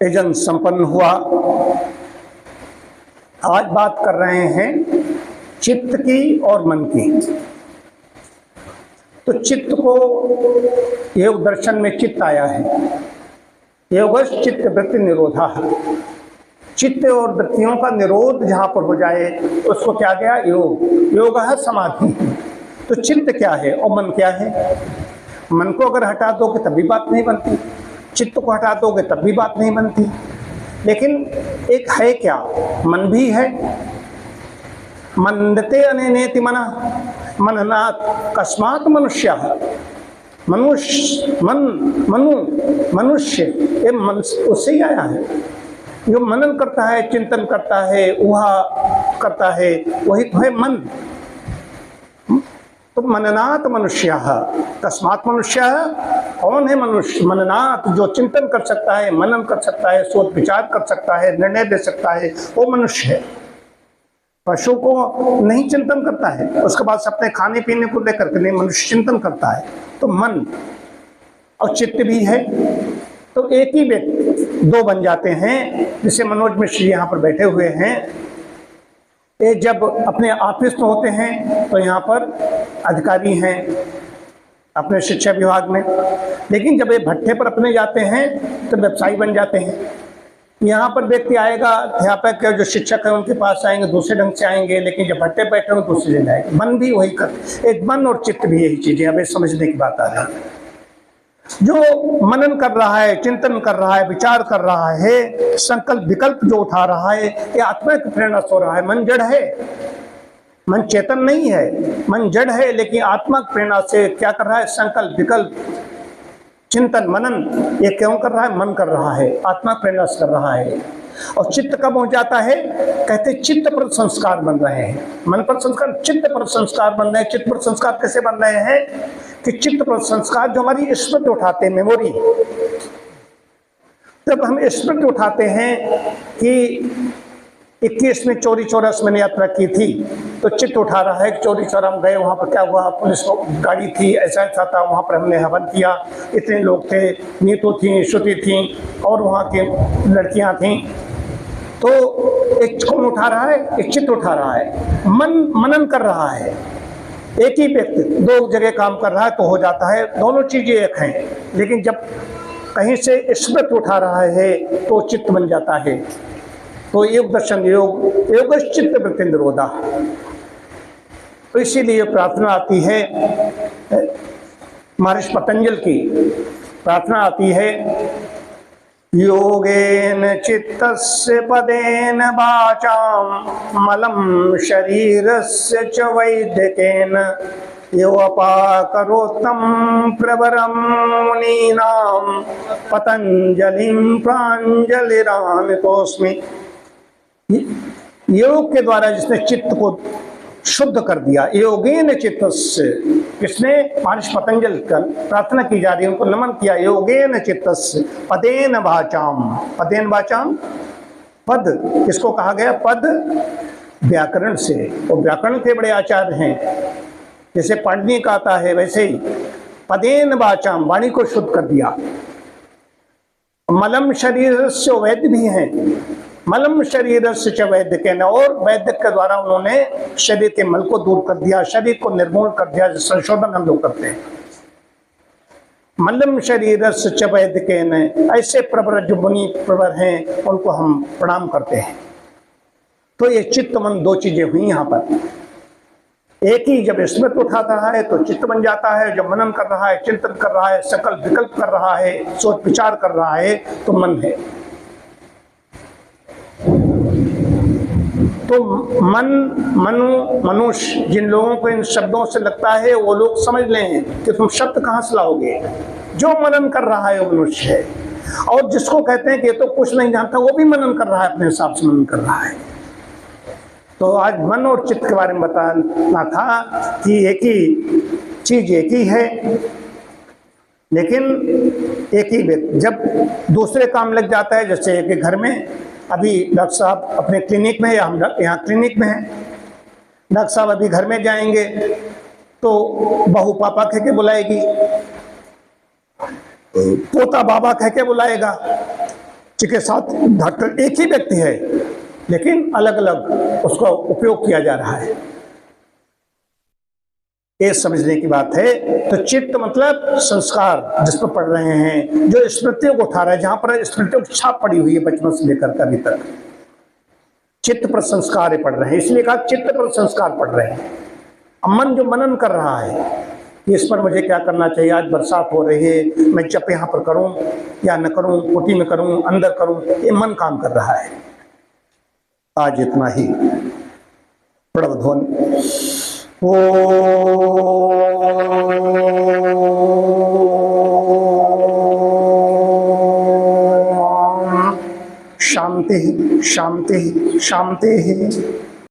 यजन संपन्न हुआ। आज बात कर रहे हैं चित्त की और मन की। तो चित्त को योग दर्शन में चित्त आया है, योगश्च चित्त वृत्ति निरोधा है। चित्त और वृत्तियों का निरोध जहाँ पर हो जाए उसको क्या गया, योग। योग है समाधि। तो चित्त क्या है और मन क्या है? मन को अगर हटा दोगे तब भी बात नहीं बनती, चित्त को हटा दोगे तब भी बात नहीं बनती। लेकिन एक है क्या, मन भी है। मनते अनेनेति मना मननात् कस्मात् मनुष्य। मनुष्य ये मन उससे ही आया है, जो मनन करता है, चिंतन करता है, ऊहा करता है, वही तो है मन। तो मननात् मनुष्य, कस्मात् मनुष्य। कौन है मनुष्य? मननात्, जो चिंतन कर सकता है, मनन कर सकता है, सोच विचार कर सकता है, निर्णय दे सकता है, वो मनुष्य है। पशु को नहीं चिंतन करता है, उसके बाद अपने खाने पीने को लेकर के नहीं, मनुष्य चिंतन करता है। तो मन और चित्त भी है, तो एक ही व्यक्ति दो बन जाते हैं। जैसे मनोज मिश्र यहाँ पर बैठे हुए हैं, ये जब अपने ऑफिस में होते हैं तो यहाँ पर अधिकारी हैं अपने शिक्षा विभाग में, लेकिन जब ये भट्टे पर अपने जाते हैं तो व्यवसायी बन जाते हैं। यहाँ पर व्यक्ति आएगा, अध्यापक जो शिक्षक है उनके पास आएंगे, दूसरे ढंग से आएंगे, लेकिन जब भट्टे बैठे होंगे दूसरे जगह आएंगे। मन भी वही कर, एक मन और चित्त भी यही चीजें हमें समझने की बात आ रही है। जो मनन कर रहा है, चिंतन कर रहा है, विचार कर रहा है, संकल्प विकल्प जो उठा रहा है, ये आत्मा की प्रेरणा से हो रहा है। मन जड़ है, मन चेतन नहीं है, मन जड़ है, लेकिन आत्मा की प्रेरणा से क्या कर रहा है? संकल्प विकल्प चिंतन मनन ये क्यों कर रहा है? मन कर रहा है, आत्मा प्रेरणा से कर रहा है। और चित्त कब हो जाता है? कहते चित्त पर संस्कार बन रहे हैं। मन पर संस्कार, चित्त पर संस्कार बन रहे हैं। चित्त पर संस्कार कैसे बन रहे हैं कि चित्त पर संस्कार जो हमारी स्मृति उठाते हैं, मेमोरी। जब हम स्मृति उठाते हैं कि 21 में चौरी चौरस मैंने यात्रा की थी, तो चित्त उठा रहा है कि चौरी चौरा हम गए, वहाँ पर क्या हुआ, पुलिस गाड़ी थी, ऐसा ऐसा था, वहाँ पर हमने हवन किया, इतने लोग थे, नीतू थी, श्रुति थी और वहाँ की लड़कियाँ थीं। तो एक कौन उठा रहा है? एक चित्त उठा रहा है। मन मनन कर रहा है। एक ही व्यक्ति दो जगह काम कर रहा है तो हो जाता है, दोनों चीजें एक हैं। लेकिन जब कहीं से स्मृति उठा रहा है तो चित्त बन जाता है। तो योग दर्शन योगश्च चित्त वृत्ति निरोधा। तो इसीलिए प्रार्थना आती है, महर्षि पतंजलि की प्रार्थना आती है, योगेन चित्तस्य पदेन वाचां मलं शरीरस्य च वैद्यकेन यो अपाकरोत्तं प्रवरं मुनीनां पतंजलिं प्राञ्जलिरानतोऽस्मि। योग के द्वारा जिसने चित्त को शुद्ध कर दिया, योगेन चित्तस्य, किसने? महर्षि पतंजलि का प्रार्थना की जा रही है, उनको नमन किया। योगेन चित्तस्य पदेन वाचाम। पदेन वाचाम, पद किसको कहा गया? पद व्याकरण से, और व्याकरण के बड़े आचार्य हैं। जैसे पाणिनि का आता है वैसे ही पदेन वाचाम, वाणी को शुद्ध कर दिया। मलम शरीरस्य वैद्य भी हैं, मलम शरीरस्य च वैद्यकेन, और वैद्य के द्वारा उन्होंने शरीर के मल को दूर कर दिया, शरीर को निर्मूल कर दिया। संशोधन हम लोग करते हैं। मलम शरीरस्य च वैद्यकेन, ऐसे प्रवर जो मुनि प्रवर हैं उनको हम प्रणाम करते हैं। तो ये चित्त मन दो चीजें हुई यहाँ पर। एक ही जब स्मृति उठाता है तो चित्त बन जाता है, जब मनन कर रहा है, चिंतन कर रहा है, संकल्प विकल्प कर रहा है, सोच विचार कर रहा है, तो मन है। तो मन, मनु, मनुष्य, जिन लोगों को इन शब्दों से लगता है वो लोग समझ लें कि तुम शब्द कहाँ से लाओगे। जो मनन कर रहा है वो मनुष्य है, और जिसको कहते हैं कि ये तो कुछ नहीं जानता, वो भी मनन कर रहा है, अपने हिसाब से मनन कर रहा है। तो आज मन और चित्त के बारे में बताना था कि एक ही चीज एक ही है, लेकिन एक ही व्यक्ति जब दूसरे काम लग जाता है। जैसे कि घर में अभी डॉक्टर साहब अपने क्लिनिक में, या हम यहाँ क्लिनिक में हैं, डॉक्टर साहब अभी घर में जाएंगे तो बहू पापा कह के बुलाएगी, पोता बाबा कह के बुलाएगा, के साथ डॉक्टर एक ही व्यक्ति है, लेकिन अलग अलग उसका उपयोग किया जा रहा है। ये समझने की बात है। तो चित्त मतलब संस्कार जिस पर पढ़ रहे हैं, जो स्मृतियों को उठा रहा है, जहां पर स्मृतियों की छाप पड़ी हुई है बचपन से लेकर के अभी तक, चित्त पर संस्कार पढ़ रहे हैं। इसलिए कहा चित्त पर संस्कार पढ़ रहे हैं। अब मन जो मनन कर रहा है कि इस पर मुझे क्या करना चाहिए, आज बरसात हो रही है, मैं जप यहाँ पर करूं या न करूं, कोठी में करूं, अंदर करूं, ये मन काम कर रहा है। आज इतना ही। प्रणव ध्वनि। शांति शांति शांति।